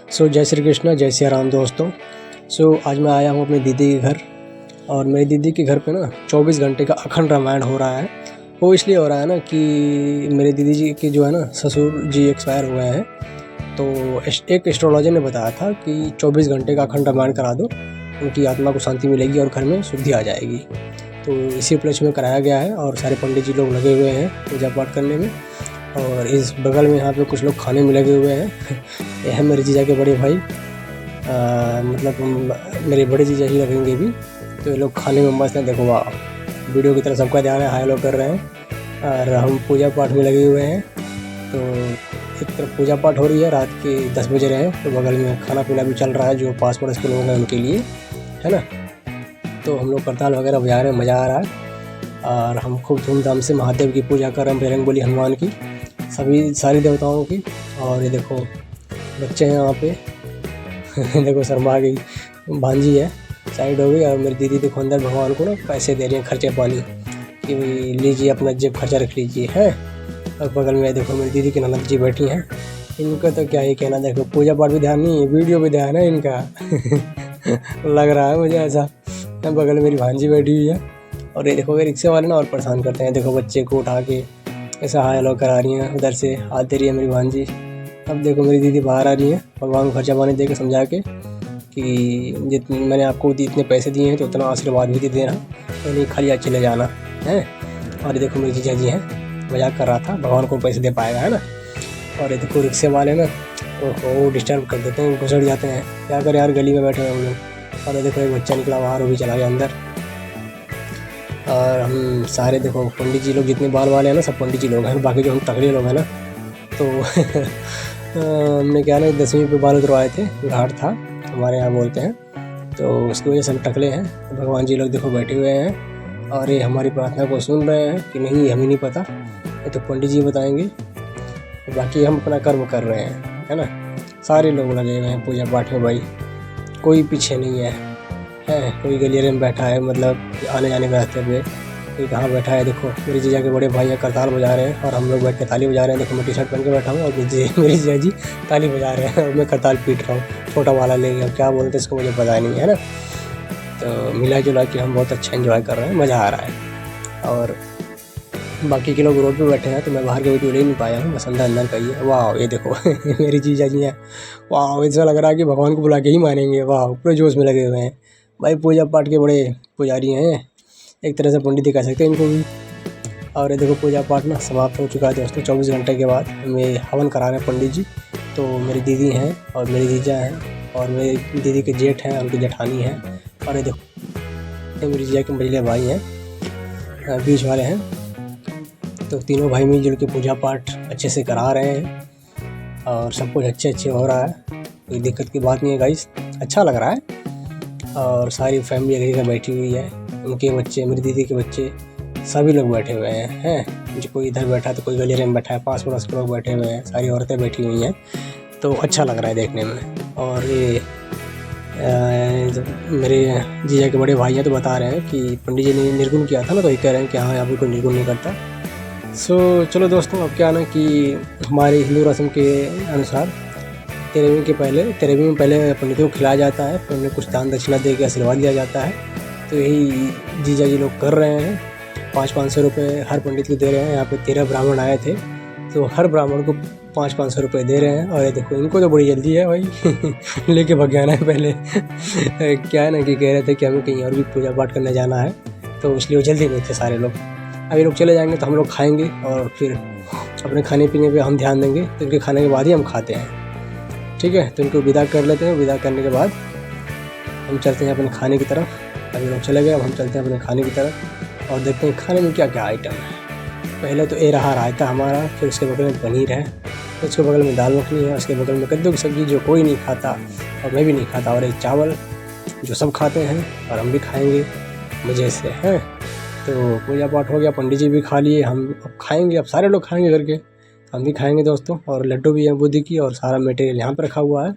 जय श्री कृष्ण, जय सिया राम दोस्तों। आज मैं आया हूँ अपनी दीदी के घर, और मेरी दीदी के घर पे ना 24 घंटे का अखंड रामायण हो रहा है। वो इसलिए हो रहा है ना कि मेरी दीदी जी के जो है ना ससुर जी एक्सपायर हुए हैं, तो एक एस्ट्रोलॉजर ने बताया था कि 24 घंटे का अखंड रामायण करा दो, उनकी आत्मा को शांति मिलेगी और घर में शुद्धि आ जाएगी। तो इसी उपलक्ष्य में कराया गया है और सारे पंडित जी लोग लगे हुए हैं पूजा पाठ करने में। और इस बगल में यहाँ पे कुछ लोग खाने में लगे हुए हैं। ये है मेरे जीजा के बड़े भाई, मतलब मेरे बड़े जीजा ही लगेंगे भी। तो ये लोग खाने में मस्त हैं, देखो वाह। वीडियो की तरफ सबका ध्यान है, हाई लोग कर रहे हैं और हम पूजा पाठ में लगे हुए हैं। तो एक तरफ पूजा पाठ हो रही है, रात के 10 बजे रहे, तो बगल में खाना पीना भी चल रहा है जो पास पड़ोस के लोग हैं उनके लिए, है ना। तो हम लोग करताल वगैरह बजा रहे हैं, मज़ा आ रहा है। और हम खूब धूमधाम से महादेव की पूजा कर रहे हैं, बजरंगबली हनुमान की, सारी देवताओं की। और ये देखो बच्चे हैं यहाँ पे। देखो शर्मा गई, भांजी है साइड हो गई, और मेरी दीदी देखो अंदर भगवान को ना पैसे दे रही हैं, खर्चे पानी कि लीजिए अपना जेब खर्चा रख लीजिए, है। और बगल में देखो मेरी दीदी की ननद जी बैठी हैं। इनका तो क्या ही कहना, देखो पूजा पाठ भी ध्यान नहीं है, वीडियो भी ध्यान है इनका। लग रहा है मुझे ऐसा। बगल में मेरी भांजी बैठी हुई है। और ये देखो रिक्शे वाले ना और परेशान करते हैं, देखो बच्चे को उठा के ऐसा हाय हेलो करा रही हैं, उधर से हाथ दे रही है मेरी भांजी। अब देखो मेरी दीदी बाहर आ रही है, भगवान को खर्चा पानी दे के समझा के कि जितने मैंने आपको इतने पैसे दिए हैं तो उतना आशीर्वाद भी दे देना, तो नहीं खाली आज चले जाना है। और ये देखो मेरी जीजा जी हैं, मजाक कर रहा था, भगवान को पैसे दे पाएगा, है ना। और ये देखो रिक्शे वाले ना वो डिस्टर्ब कर देते हैं, घुसड़ जाते हैं, क्या करें यार, गली में बैठे हैं हम लोग। और ये देखो एक बच्चा निकला बाहर, वो भी चला गया अंदर। और हम सारे देखो पंडित जी लोग, जितने बाल वाले हैं ना सब पंडित जी लोग हैं, बाकी जो हम तगड़े लोग हैं ना, तो हमने क्या ना 10वीं पे बाल उतरवाए थे, घाट था हमारे यहाँ बोलते हैं, तो उसकी वजह से हम टकले हैं। तो भगवान जी लोग देखो बैठे हुए हैं और ये हमारी प्रार्थना को सुन रहे हैं कि नहीं, हमें नहीं पता, ये तो पंडित जी बताएंगे, बाकी हम अपना कर्म कर रहे हैं, है ना। सारे लोग लगे हुए हैं पूजा पाठ में भाई, कोई पीछे नहीं है। कोई गलियारे में बैठा है, मतलब आने जाने के रास्ते पे, कोई कहाँ बैठा है। देखो मेरी जीजा के बड़े भाई करताल बजा रहे हैं और हम लोग बैठ के ताली बजा रहे हैं। देखो मैं टी शर्ट पहन के बैठा हूँ और मेरी जीजा जी ताली बजा रहे हैं और मैं करताल पीट रहा हूँ, छोटा वाला लेके। अब क्या बोलते हैं इसको मुझे पता नहीं है ना। तो मिला जुला के हम बहुत अच्छा एंजॉय कर रहे हैं, मज़ा आ रहा है। और बाकी के लोग रोड पे बैठे हैं, तो मैं बाहर के वीडियो ले नहीं पाया हूँ, बस अंदर का ही है। वाह ये देखो मेरी जीजा जी हैं, वाह ऐसा लग रहा है कि भगवान को बुला के ही मानेंगे। वाह पूरे जोश में लगे हुए हैं भाई, पूजा पाठ के बड़े पुजारी हैं, एक तरह से पंडित ही कह सकते हैं इनको भी। और ये देखो पूजा पाठ ना समाप्त हो चुका है दोस्तों। 24 घंटे के बाद हमें हवन करा रहे हैं पंडित जी। तो मेरी दीदी हैं और मेरी जीजा हैं और मेरी दीदी के जेठ हैं, उनकी जेठानी हैं। और ये देखो मेरी जीजा के मझले भाई हैं, बीच वाले हैं। तो तीनों भाई मिलजुल के पूजा पाठ अच्छे से करा रहे हैं और सब कुछ अच्छे हो रहा है, कोई दिक्कत की बात नहीं है गाइस, अच्छा लग रहा है। और सारी फैमिली एक जगह बैठी हुई है, उनके बच्चे, मेरी दीदी के बच्चे, सभी लोग बैठे हुए हैं। जो कोई इधर बैठा है तो कोई गलियारे में बैठा है, पास पड़ोस के लोग बैठे हुए हैं, सारी औरतें बैठी हुई हैं। तो अच्छा लग रहा है देखने में। और ये मेरे जीजा के बड़े भाई हैं, तो बता रहे हैं कि पंडित जी ने निर्गुण किया था ना, तो ये कह रहे हैं कि हाँ यहाँ पर कोई निर्गुण नहीं करता। चलो दोस्तों, अब क्या ना कि हमारे हिंदू रस्म के अनुसार 13वीं में पहले पंडितों को खिलाया जाता है, फिर उन्हें कुछ दान दक्षिणा दे के आशीर्वाद लिया जाता है। तो यही जीजा जी लोग कर रहे हैं। 500-500 रुपये हर पंडित को दे रहे हैं। यहाँ पे 13 ब्राह्मण आए थे, तो हर ब्राह्मण को 500-500 रुपये दे रहे हैं। और ये देखो इनको तो बड़ी जल्दी है भाई लेके भग जाना है पहले। क्या है ना कि कह रहे थे कि हमें कहीं और भी पूजा पाठ करने जाना है, तो इसलिए वो जल्दी में थे सारे लोग। अभी लोग चले जाएंगे तो हम लोग खाएँगे और फिर अपने खाने पीने पर हम ध्यान देंगे, तो इनके खाने के बाद ही हम खाते हैं, ठीक है। तो इनको विदा कर लेते हैं, विदा करने के बाद हम चलते हैं अपने खाने की तरफ। अभी लोग चले गए, अब हम चलते हैं अपने खाने की तरफ और देखते हैं खाने में क्या क्या आइटम है। पहले तो ये रहा रायता हमारा, फिर उसके बगल में पनीर है, फिर उसके बगल में दाल मखनी है, उसके बगल में कद्दू की सब्ज़ी जो कोई नहीं खाता और मैं भी नहीं खाता, और एक चावल जो सब खाते हैं और हम भी खाएँगे मज़े से, हैं। तो पूजा पाठ हो गया, पंडित जी भी खा लिए, हम अब खाएँगे, अब सारे लोग खाएँगे करके, हम भी खाएंगे दोस्तों। और लड्डू भी हैं बुद्धि की, और सारा मटेरियल यहाँ पर रखा हुआ है।